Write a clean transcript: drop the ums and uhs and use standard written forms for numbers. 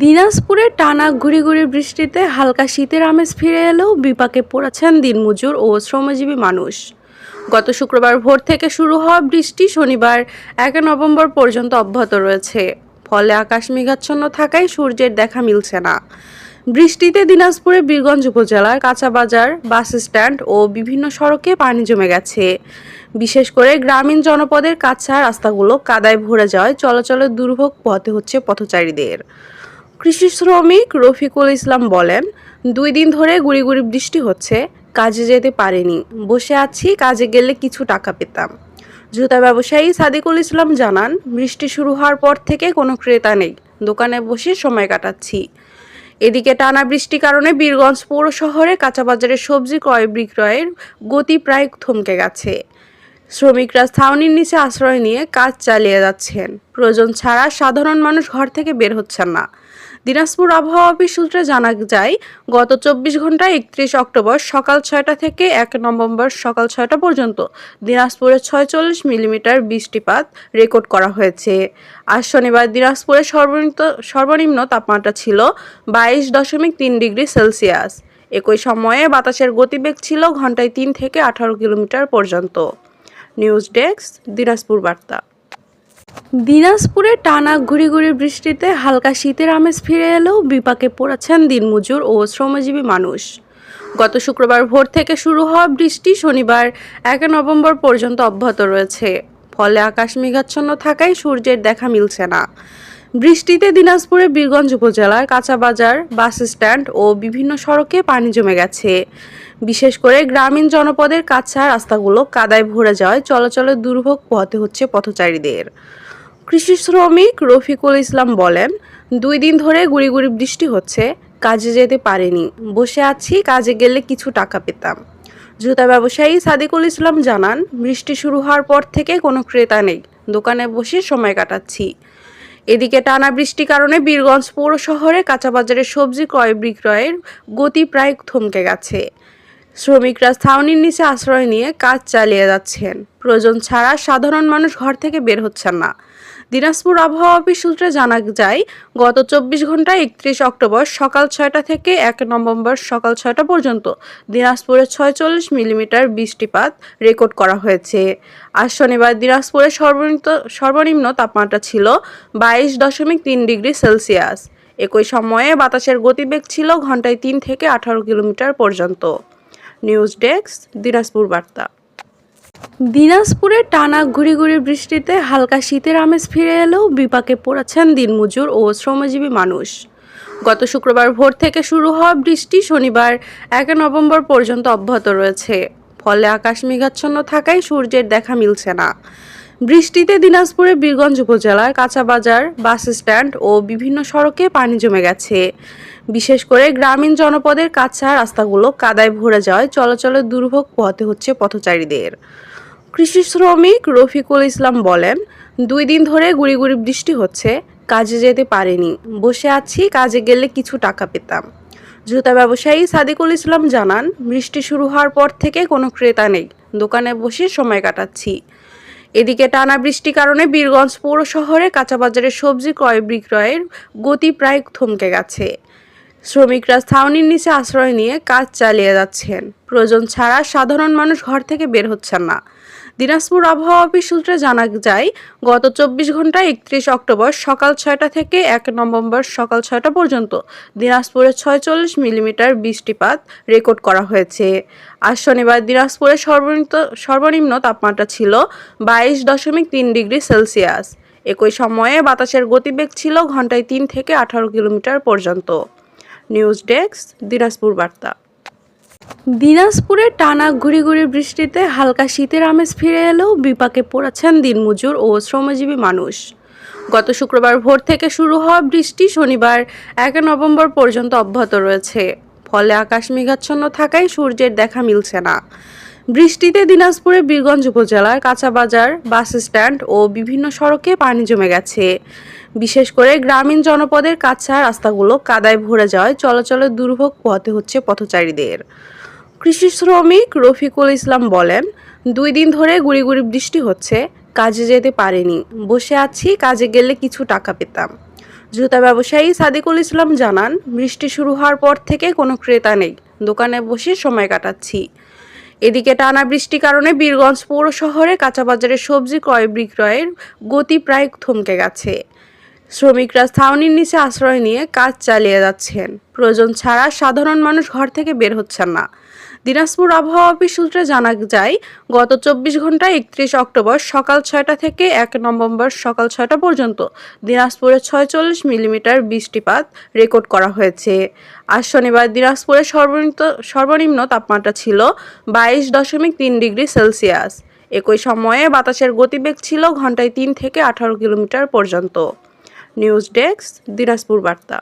দিনাজপুরে টানা গুড়ি বৃষ্টিতে হালকা শীতের আমেজ ফিরে এলেও বিপাকে পড়েছেন দিনমজুর ও শ্রমজীবী মানুষ। গত শুক্রবার ভোর থেকে শুরু হওয়া বৃষ্টি শনিবার ১ নভেম্বর পর্যন্ত অব্যাহত রয়েছে। ফলে আকাশ মেঘাচ্ছন্ন থাকায় সূর্যের দেখা মিলছে না। বৃষ্টিতে দিনাজপুরের বীরগঞ্জ উপজেলার কাঁচাবাজার, বাস স্ট্যান্ড ও বিভিন্ন সড়কে পানি জমে গেছে। বিশেষ করে গ্রামীণ জনপদের কাঁচা রাস্তাগুলো কাদায় ভরে যাওয়ায় চলাচলের দুর্ভোগ পোহাতে হচ্ছে পথচারীদের। কৃষি শ্রমিক রফিকুল ইসলাম বলেন, ২ দিন ধরে গুড়ি বৃষ্টি হচ্ছে, কাজে যেতে পারিনি, বসে আছি, কাজে গেলে কিছু টাকা পেতাম। জুতা ব্যবসায়ী সাদিকুল ইসলাম জানান, বৃষ্টি শুরু হওয়ার পর থেকে কোনো ক্রেতা নেই, দোকানে বসে সময় কাটাচ্ছি। এদিকে টানা বৃষ্টির কারণে বীরগঞ্জ পৌর শহরে কাঁচাবাজারে সবজি ক্রয় বিক্রয়ের গতি প্রায় থমকে গেছে। শ্রমিকরা ছাউনির নিচে আশ্রয় নিয়ে কাজ চালিয়ে যাচ্ছেন। প্রয়োজন ছাড়া সাধারণ মানুষ ঘর থেকে বের হচ্ছেন না। দিনাজপুর আবহাওয়া অফিস সূত্রে জানা যায়, গত ২৪ ঘন্টায় ৩১ অক্টোবর সকাল ৬টা থেকে ১ নভেম্বর সকাল ৬টা পর্যন্ত দিনাজপুরে ৪৬ মিলিমিটার বৃষ্টিপাত রেকর্ড করা হয়েছে। আজ শনিবার দিনাজপুরে সর্বনিম্ন তাপমাত্রা ছিল ২২.৩ ডিগ্রি সেলসিয়াস। একই সময়ে বাতাসের গতিবেগ ছিল ঘন্টায় ৩ থেকে ১৮ কিলোমিটার পর্যন্ত। নিউজ ডেস্ক, দিনাজপুর বার্তা। দিনাজপুরে টানা গুড়ি বৃষ্টিতে হালকা শীতের আমেজ ফিরে এলেও বিপাকে পড়েছেন দিনমজুর ও শ্রমজীবী মানুষ। গত শুক্রবার ভোর থেকে শুরু হওয়া বৃষ্টি শনিবার ১ নভেম্বর পর্যন্ত অব্যাহত রয়েছে। ফলে আকাশ মেঘাচ্ছন্ন থাকায় সূর্যের দেখা মিলছে না। বৃষ্টিতে দিনাজপুরের বীরগঞ্জ উপজেলার কাঁচাবাজার, বাস স্ট্যান্ড ও বিভিন্ন সড়কে পানি জমে গেছে। বিশেষ করে গ্রামীণ জনপদের কাঁচা রাস্তাগুলো কাদায় ভরে যাওয়ায় চলাচলের দুর্ভোগ পোহাতে হচ্ছে পথচারীদের। কৃষি শ্রমিক রফিকুল ইসলাম বলেন, ২ দিন ধরে গুড়ি বৃষ্টি হচ্ছে, কাজে যেতে পারিনি, বসে আছি, কাজে গেলে কিছু টাকা পেতাম। জুতা ব্যবসায়ী সাদিকুল ইসলাম জানান, বৃষ্টি শুরু হওয়ার পর থেকে কোনো ক্রেতা নেই, দোকানে বসে সময় কাটাচ্ছি। এদিকে টানা বৃষ্টির কারণে বীরগঞ্জ পৌর শহরে কাঁচাবাজারে সবজি ক্রয় বিক্রয়ের গতি প্রায় থমকে গেছে। শ্রমিকরা ছাউনির নিচে আশ্রয় নিয়ে কাজ চালিয়ে যাচ্ছেন। প্রয়োজন ছাড়া সাধারণ মানুষ ঘর থেকে বের হচ্ছেন না। দিনাজপুর আবহাওয়া অফিস সূত্রে জানা যায়, গত ২৪ ঘন্টায় ৩১ অক্টোবর সকাল ৬টা থেকে ১ নভেম্বর সকাল ৬টা পর্যন্ত দিনাজপুরে ৪৬ মিলিমিটার বৃষ্টিপাত রেকর্ড করা হয়েছে। আজ শনিবার দিনাজপুরে সর্বনিম্ন তাপমাত্রা ছিল ২২.৩ ডিগ্রি সেলসিয়াস। একই সময়ে বাতাসের গতিবেগ ছিল ঘন্টায় ৩ থেকে ১৮ কিলোমিটার পর্যন্ত। নিউজ ডেস্ক, দিনাজপুর বার্তা। দিনাজপুরে টানা গুড়ি বৃষ্টিতে হালকা শীতের আমেজ ফিরে এলেও বিপাকে পড়েছেন দিনমজুর ও শ্রমজীবী মানুষ। গত শুক্রবার ভোর থেকে শুরু হওয়া বৃষ্টি শনিবার ১ নভেম্বর পর্যন্ত অব্যাহত রয়েছে। ফলে আকাশ মেঘাচ্ছন্ন থাকায় সূর্যের দেখা মিলছে না। বৃষ্টিতে দিনাজপুরের বীরগঞ্জ উপজেলার কাঁচাবাজার, বাস স্ট্যান্ড ও বিভিন্ন সড়কে পানি জমে গেছে। বিশেষ করে গ্রামীণ জনপদের কাঁচা রাস্তাগুলো কাদায় ভরে যাওয়ায় চলাচলের দুর্ভোগ পোহাতে হচ্ছে পথচারীদের। কৃষি শ্রমিক রফিকুল ইসলাম বলেন, ২ দিন ধরে গুড়ি বৃষ্টি হচ্ছে, কাজে যেতে পারিনি, বসে আছি, কাজে গেলে কিছু টাকা পেতাম। জুতা ব্যবসায়ী সাদিকুল ইসলাম জানান, বৃষ্টি শুরু হওয়ার পর থেকে কোনো ক্রেতা নেই, দোকানে বসে সময় কাটাচ্ছি। এদিকে টানা বৃষ্টির কারণে বীরগঞ্জ পৌর শহরে কাঁচাবাজারে সবজি ক্রয় বিক্রয়ের গতি প্রায় থমকে গেছে। শ্রমিকরা ছাউনির নিচে আশ্রয় নিয়ে কাজ চালিয়ে যাচ্ছেন। প্রয়োজন ছাড়া সাধারণ মানুষ ঘর থেকে বের হচ্ছেন না। দিনাজপুর আবহাওয়া অফিস সূত্রে জানা যায়, গত ২৪ ঘন্টায় ৩১ অক্টোবর সকাল ৬টা থেকে ১ নভেম্বর সকাল ৬টা পর্যন্ত দিনাজপুরে ৪৬ মিলিমিটার বৃষ্টিপাত রেকর্ড করা হয়েছে। আজ শনিবার দিনাজপুরে সর্বনিম্ন তাপমাত্রা ছিল ২২.৩ ডিগ্রি সেলসিয়াস। একই সময়ে বাতাসের গতিবেগ ছিল ঘন্টায় ৩ থেকে ১৮ কিলোমিটার পর্যন্ত। নিউজ ডেস্ক, দিনাজপুর বার্তা। দিনাজপুরে টানা গুড়ি বৃষ্টিতে হালকা শীতের আমেজ ফিরে এলেও বিপাকে পড়েছেন দিনমজুর ও শ্রমজীবী মানুষ। গত শুক্রবার ভোর থেকে শুরু হওয়া বৃষ্টি শনিবার ১ নভেম্বর পর্যন্ত অব্যাহত রয়েছে। ফলে আকাশ মেঘাচ্ছন্ন থাকায় সূর্যের দেখা মিলছে না। বৃষ্টিতে দিনাজপুরের বীরগঞ্জ উপজেলার কাঁচাবাজার, বাস স্ট্যান্ড ও বিভিন্ন সড়কে পানি জমে গেছে। বিশেষ করে গ্রামীণ জনপদের কাঁচা রাস্তাগুলো কাদায় ভরে যাওয়ায় চলাচলের দুর্ভোগ পোহাতে হচ্ছে পথচারীদের। কৃষি শ্রমিক রফিকুল ইসলাম বলেন, ২ দিন ধরে গুড়ি বৃষ্টি হচ্ছে, কাজে যেতে পারিনি, বসে আছি, কাজে গেলে কিছু টাকা পেতাম। জুতা ব্যবসায়ী সাদিকুল ইসলাম জানান, বৃষ্টি শুরু হওয়ার পর থেকে কোনো ক্রেতা নেই, দোকানে বসে সময় কাটাচ্ছি। এদিকে টানা বৃষ্টির কারণে বীরগঞ্জ পৌর শহরে কাঁচাবাজারে সবজি ক্রয় বিক্রয়ের গতি প্রায় থমকে গেছে। শ্রমিকরা ছাউনির নিচে আশ্রয় নিয়ে কাজ চালিয়ে যাচ্ছেন। প্রয়োজন ছাড়া সাধারণ মানুষ ঘর থেকে বের হচ্ছেন না। দিনাজপুর আবহাওয়া অফিস সূত্রে জানা যায়, গত 24 ঘন্টায় 31 অক্টোবর সকাল 6টা থেকে 1 নভেম্বর সকাল 6টা পর্যন্ত দিনাজপুরে 46 মিলিমিটার বৃষ্টিপাত রেকর্ড করা হয়েছে। আজ শনিবার দিনাজপুরের সর্বনিম্ন তাপমাত্রা ছিল 22.3 ডিগ্রি সেলসিয়াস। একই সময়ে বাতাসের গতিবেগ ছিল ঘন্টায় 3 থেকে 18 কিলোমিটার পর্যন্ত। নিউজ ডেস্ক, দিনাজপুর বার্তা।